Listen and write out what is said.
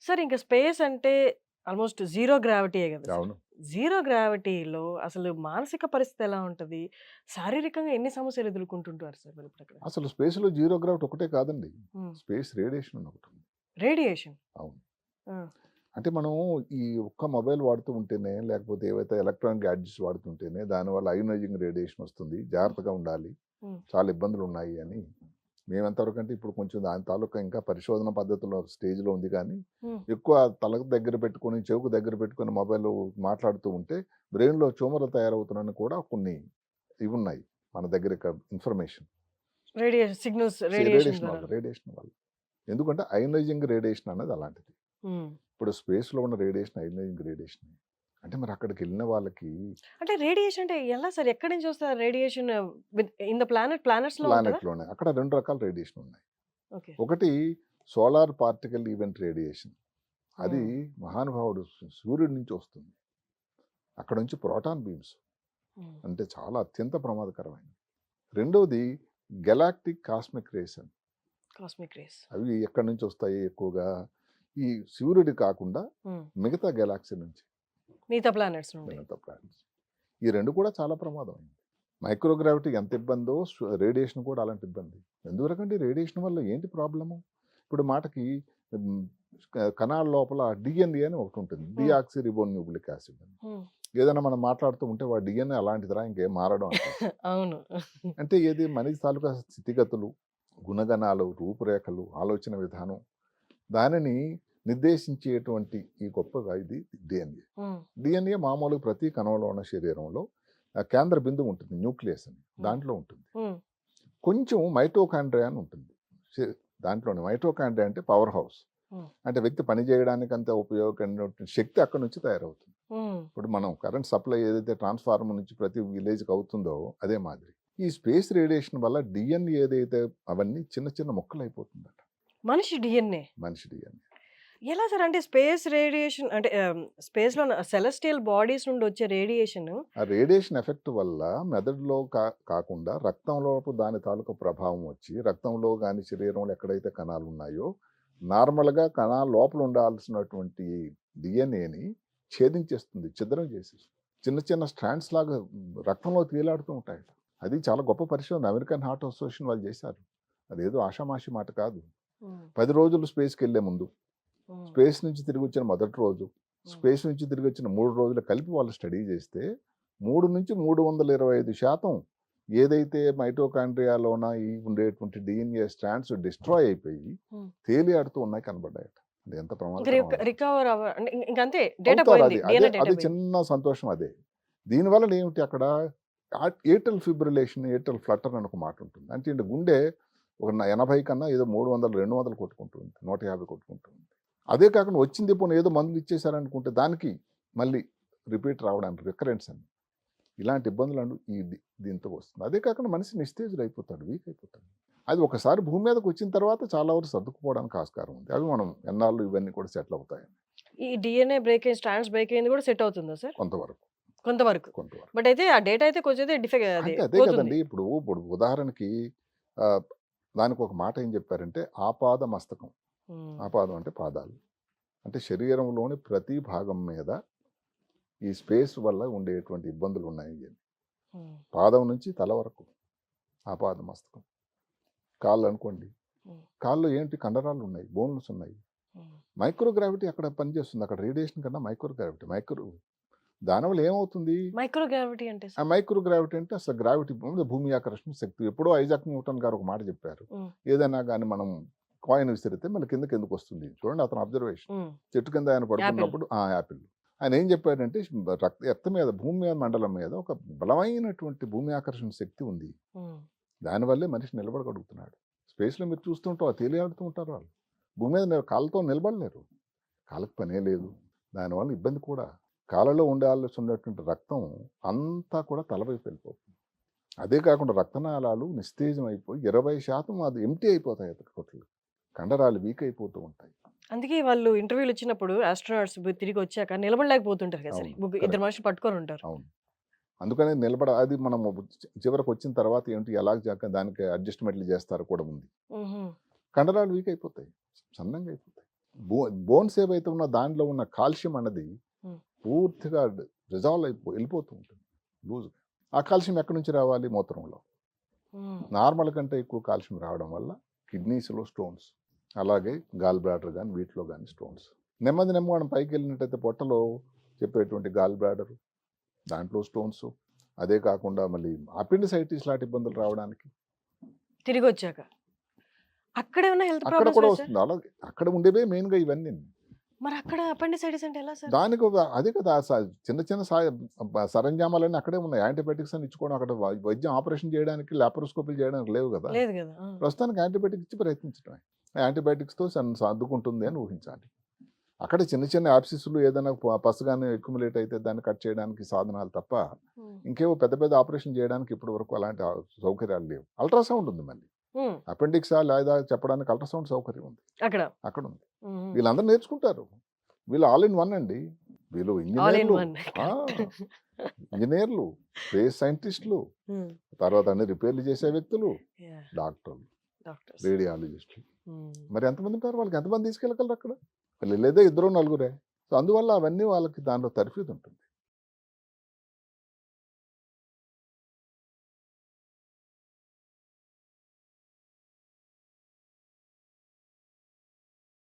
Sir ఇంక space అంటే almost zero గ్రావిటీయే గదా సార్. అవును. జీరో గ్రావిటీలో అసలు మానసిక పరిస్థితి ఎలా ఉంటది? శారీరకంగా ఎన్ని సమస్యలు ఎదుర్కొంటుంటారు సార్ మరిప్పుడక్కడ? అసలు స్పేస్‌లో జీరో గ్రావిటీ ఒకటే కాదండి. హ్మ్. స్పేస్ రేడియేషన్ అని ఒకటుంది. రేడియేషన్. అవును. ఆ! అంటే మనం ఈ ఒక్క మొబైల్ వాడుతూ ఉంటేనే, లేకపోతే ఏవైతే ఎలక్ట్రానిక్ గ్యాడ్జెట్స్ వాడుతుంటేనే దానివల్ల అయోనైజింగ్ రేడియేషన్ వస్తుంది. హ్మ్. జాగ్రత్తగా ఉండాలి. హ్మ్. చాలా ఇబ్బందులున్నాయి అని మేమెంతవరకంటే ఇప్పుడు కొంచెం దాని తాలూకా ఇంకా పరిశోధన పద్ధతిలో స్టేజ్‌లో ఉంది కానీ, హ్మ్. ఎక్కువ తలకు దగ్గర పెట్టుకొని, చెవుకు దగ్గర పెట్టుకొని మొబైల్ మాట్లాడుతూ ఉంటే బ్రెయిన్‌లో ట్యూమర్‌లు తయారవుతున్నాయని కూడా కొన్ని ఇవున్నాయి. మన దగ్గర ఇన్ఫర్మేషన్. సిగ్నల్స్ రేడియేషన్ ద్వారా. రేడియేషన్ వల్ల. ఎందుకంటే అయనైజింగ్ రేడియేషన్ అన్నది అలాంటిది. హ్మ్. ఇప్పుడు స్పేస్‌లో ఉన్న రేడియేషన్ అయనైజింగ్ రేడియేషన్. అంటే మరి అక్కడికెళ్ళిన వాళ్ళకి అంటే రేడియేషన్ అంటే ఎలా సార్? ఎక్కడి నుంచి వస్తది రేడియేషన్ ఇన్ ద ప్లానెట్స్‌లో ఉంటదా? ప్లానెట్‌లోనే అక్కడ 2 రకాల రేడియేషన్ ఉన్నాయి. ఓకే. ఒకటి సోలార్ పార్టికల్ ఈవెంట్ రేడియేషన్. అది హ్మ్. మహానుభావుడు సూర్యుడి నుంచి వస్తుంది. అక్కడ నుంచి ప్రోటాన్ బీమ్స్ హ్మ్. అంటే చాలా అత్యంత ప్రమాదకరమైనవి. రెండోది గెలాక్టిక్ కాస్మిక్ రేస్ అని. Cosmic race. అవి ఎక్కడి నుంచి వస్తాయి ఎక్కువగా? ఈ సూర్యుడు కాకుండా హ్మ్. మిగతా గెలాక్సీ నుంచి. మిగతా ప్లానెట్స్ నుండి. మిగతా ప్లానెట్స్. ఈ 2 కూడా చాలా ప్రమాదమైనవి. మైక్రోగ్రావిటీ ఎంత ఇబ్బందో రేడియేషన్ కూడా అలాంటి ఇబ్బంది. ఎందువరకంటే రేడియేషన్ వల్ల ఏంటి ప్రాబ్లము? ఇప్పుడు మాటకి హ్మ్, కణాల లోపల డీఎన్ఏ అని ఒకటుంటుంది. హ్మ్. డీఆక్సీ రిబోన్యూక్లిక్ యాసిడ్ అని. హ్మ్. ఏదైనా మనం మాట్లాడుతూ ఉంటే వాడి డీఎన్ఏ అలాంటిదిరా ఇంకేం మారడం అంటారు. అవును. అంటే ఏది మనిషి తాలూకా స్థితిగతులు, గుణగణాలు, రూపురేఖలు, ఆలోచన విధానం దానిని నిర్దేశించేటువంటి ఈ గొప్పగా ఇది డీఎన్ఏ. హ్మ్. డీఎన్ఏ మామూలుగా ప్రతి కణంలో ఉన్న శరీరంలో కేంద్ర బిందువు ఉంటుంది. న్యూక్లియస్ అని. హ్మ్. దాంట్లో ఉంటుంది. హ్మ్. కొంచెం మైటోకాండ్రియా అని ఉంటుంది. శ దాంట్లోనే మైటోకాండ్రియా అంటే పవర్ హౌస్. హ్మ్. అంటే వ్యక్తి పని చేయడానికి అంత ఉపయోగకరమైనటువంటి శక్తి అక్కడి నుంచి తయారవుతుంది. హ్మ్. ఇప్పుడు మనం కరెంట్ సప్లై ఏదైతే ట్రాన్స్‌ఫార్మర్ నుంచి ప్రతి విలేజ్‌కి అవుతుందో అదే మాదిరి. ఈ స్పేస్ రేడియేషన్ వల్ల డీఎన్ఏ ఏదైతే అవన్నీ చిన్న చిన్న ముక్కలైపోతుందట. మనిషి డీఎన్ఏ. మనిషి డీఎన్ఏ. ఎలా సార్? అంటే స్పేస్ రేడియేషన్ అంటే స్పేస్‌లో సెలెస్టియల్ బాడీస్ నుండి వచ్చే రేడియేషన్ ఆ రేడియేషన్ ఎఫెక్ట్ వల్ల మెదడులో కాకుండా రక్తంలోపు దాని తాలూకా ప్రభావం వచ్చి రక్తంలో గాని శరీరంలో ఎక్కడైతే కణాలు ఉన్నాయో నార్మల్‌గా కణాల లోపల ఉండాల్సినటువంటి డీఎన్ఏని ఛేదించేస్తుంది. ఛిద్రం చేసేస్తుంది. చిన్న చిన్న స్ట్రాండ్స్ లాగా రక్తంలో తేలాడుతూ ఉంటాయట. అది చాలా గొప్ప పరిశోధన. అమెరికన్ హార్ట్ అసోసియేషన్ వాళ్ళు చేశారు. అదేదో ఆషామాషీ మాట కాదు. హ్మ్. 10 రోజులు స్పేస్‌కెళ్ళే ముందు, హ్మ్. స్పేస్ నుంచి తిరిగొచ్చిన మొదటి రోజు, హ్మ్. స్పేస్ నుంచి తిరిగొచ్చిన 3 రోజులు కలిపి వాళ్ళు స్టడీ చేస్తే 3-325% ఏదైతే మైటోకాండ్రియాలోన ఈ ఉండేటువంటి డీఎన్ఏ స్ట్రాండ్స్ డిస్ట్రాయ్ అయిపోయి హ్మ్. తేలియాడుతూ ఉన్నాయి కనబడ్డాయట. అది ఎంత ఇంక ప్రమాదకరం ఆలోచించండి. రికవర్ అంటే ఇంకంతే డేటా అవుతారు పోయింది. అది. అదే డీఎన్ఏ డేటా అది పోయింది. చిన్న సంతోషం అదే. దీనివలన ఏమిటి అక్కడ ఏట్రల్ ఫిబ్రిలేషన్, ఏట్రల్ ఫ్లటర్ అని ఒక మాట ఉంటుంది. అంటే ఏంటి గుండె ఒక 80 కన్నా ఏదో 300, 200 కొట్టుకుంటుంది. 150 కొట్టుకుంటుంది. అదే కాకుండా వచ్చింది పోనీ ఏదో మందులు ఇచ్చేసారనుకుంటే దానికి మళ్ళీ రిపీట్ రావడానికి రికరెన్స్ అని. ఇలాంటి ఇబ్బందులు దీంతో వస్తుంది. అదే కాకుండా మనిషి నిస్తేజుడు అయిపోతాడు. వీక్ అయిపోతాడు. అది ఒకసారి భూమి మీదకి వచ్చిన తర్వాత చాలా వరకు సర్దుకుపోవడానికి ఆస్కారం ఉంది. అవి మనం ఎన్నాళ్ళు ఇవన్నీ కూడా సెటిల్ అవుతాయని ఈ డీఎన్ఏ బ్రేక్ అయ్యి స్ట్రాండ్స్ బ్రేక్ అయింది కూడా సెట్ అవుతుందా సార్? కొంతవరకు. కొంతవరకు. కొంతవరకు. బట్ అయితే ఆ డేటా అయితే కొంచెం అది అంటే అదే పోతుంది. కదండీ! ఇప్పుడు ఉదాహరణకి ఆహ్, దానికొక మాట ఏం చెప్పారంటే ఆపాద మస్తకం. హ్మ్. ఆపాదం అంటే పాదాలు. అంటే శరీరంలోని ప్రతి భాగం మీద ఈ స్పేస్ వల్ల ఉండేటువంటి ఇబ్బందులున్నాయి అని. హ్మ్. పాదం నుంచి తల వరకు ఆపాద మస్తకం. కాళ్ళనుకోండి. హ్మ్. కాళ్ళలో ఏంటి కండరాలున్నాయి, బోన్స్ ఉన్నాయి. హ్మ్. మైక్రోగ్రావిటీ అక్కడ పనిచేస్తుంది. అక్కడ రేడియేషన్ కన్నా మైక్రోగ్రావిటీ. దానివల్ల ఏమవుతుంది? మైక్రో గ్రావిటీ అంటే ఆ సార్? మైక్రోగ్రావిటీ అంటే అసలు గ్రావిటీ భూమి ఆకర్షణ శక్తి. ఎప్పుడో ఐజాక్ న్యూటన్ గారు ఒక మాట చెప్పారు. హ్మ్. ఏదైనా గాని మనం కాయిన్ విసిరితే మళ్ళీ కిందకెందుకొస్తుంది? చూడండి అతని అబ్జర్వేషన్. హ్మ్. చెట్టు కింద ఆయన యాపిల్. పడుకున్నప్పుడు యాపిల్. ఆయన ఏం చెప్పాడంటే ఎర్త్ మీద భూమి మీద మండలం మీద ఒక బలమైనటువంటి భూమి ఆకర్షణ శక్తి ఉంది. హ్మ్. దానివల్లే మనిషి నిలబడగలుగుతున్నాడు. స్పేస్‌లో మీరు చూస్తుంటే తేలియాడుతూ ఉంటారు వాళ్ళు. భూమి మీద కాళ్ళతో నిలబడలేరు. కాళ్ళకి పనే లేదు. దానివల్ల ఇబ్బంది కూడా. కాళ్ళలో ఉండాల్సినటువంటి రక్తం అంతా కూడా తల వైపు వెళ్ళిపోతుంది. అదే కాకుండా రక్తనాళాలు నిస్తేజం అయిపోయి 20% అది ఎంప్టీ అయిపోతాయి టోటల్. కండరాలు వీక్ అయిపోతూ ఉంటాయి. అందుకే వాళ్ళు ఇంటర్వ్యూలు ఇచ్చినప్పుడు ఆస్ట్రోనాట్స్ తిరిగొచ్చాక నిలబడలేకపోతుంటారు కదా సరే. అవును. ఇద్దరు కరెక్ట్. మనుషులు పట్టుకొనుంటారు. అవును. అందుకనే అది మనము చివరకొచ్చిన తర్వాత ఏంటి ఎలా దానికి అడ్జస్ట్‌మెంట్‌లు చేస్తారు కూడా ఉంది. హుహు. కండరాలు వీక్ అయిపోతాయి. సన్నంగా అయిపోతాయి. బోన్స్ ఏవైతే ఉన్న దానిలో ఉన్న కాల్షియం అన్నది హ్మ్. పూర్తిగా రిజాల్వ్ వెళ్ళిపోతూ ఉంటుంది లూజ్గా. ఆ కాల్షియం ఎక్కడి నుంచి రావాలి? మూత్రంలో. హ్మ్. నార్మల్ కంటే ఎక్కువ కాల్షియం రావడం వల్ల కిడ్నీస్లో స్టోన్స్, అలాగే గాల్ బ్లాడర్ కానీ వీటిలో కానీ స్టోన్స్. నెమ్మది మనం పైకి వెళ్ళినట్టయితే పొట్టలో చెప్పేటువంటి గాల్ బ్లాడర్, దాంట్లో స్టోన్స్. అదే కాకుండా మళ్ళీ అపెండిసైటిస్ లాంటి ఇబ్బందులు రావడానికి తిరిగొచ్చాక. అక్కడేమన్నా హెల్త్ అక్కడ ప్రాబ్లమ్స్ కూడా ఉన్నాయా సార్? వస్తుంది. అలాగే అక్కడ ఉండేవే మెయిన్గా ఇవన్నీ. మరక్కడ అపెండిసైటిస్ అంటే ఎలా సార్? దానికి అదే కదా చిన్న చిన్న సరంజామాలన్నీ అక్కడే ఉన్నాయి. యాంటీబయాటిక్స్ అని ఇచ్చుకోవడం అక్కడ వైద్యం ఆపరేషన్ చేయడానికి లాప్రోస్కోపీలు చేయడానికి లేవు కదా. లేదు గదా! ఆ! ప్రస్తుతానికి యాంటీబయాటిక్ ఇచ్చి ప్రయత్నించడమే. యాంటీబయాటిక్స్తో సర్దుకుంటుంది అని ఊహించాలి. అక్కడ చిన్న చిన్న యాప్సిస్లు ఏదైనా పసగానే అక్యుములేట్ అయితే దాన్ని కట్ చేయడానికి సాధనాలు తప్ప హ్మ్. ఇంకేవో పెద్ద పెద్ద ఆపరేషన్ చేయడానికి ఇప్పటి వరకు అలాంటి సౌకర్యాలు లేవు. అల్ట్రాసౌండ్ ఉంది మళ్ళీ. హ్మ్. అపెండిక్సా లేదా చెప్పడానికి అల్ట్రాసౌండ్ సౌకర్యం ఉంది. అక్కడ. అక్కడ ఉంది. హ్మ్. వీళ్ళందరూ నేర్చుకుంటారు. వీళ్ళు ఆల్ ఇన్ వన్ అండి. వీళ్ళు ఆల్ ఇన్ ఇంజినీర్లు. వన్. ఆ! కరెక్ట్. ఇంజినీర్లు, స్పేస్ సైంటిస్టులు, హ్మ్. తర్వాత అన్ని రిపేర్లు చేసే వ్యక్తులు, యాహ్! డాక్టర్లు, డాక్టర్స్. రేడియాలజిస్టులు. హ్మ్. మరి ఎంతమంది ఉంటారు? వాళ్ళకి ఎంతమంది తీసుకెళ్ళగలరు అక్కడ? వీళ్ళు లేదే ఇద్దరో నలుగురే. సో, అందువల్ల అవన్నీ వాళ్ళకి దాంట్లో తర్ఫీదు ఉంటుంది.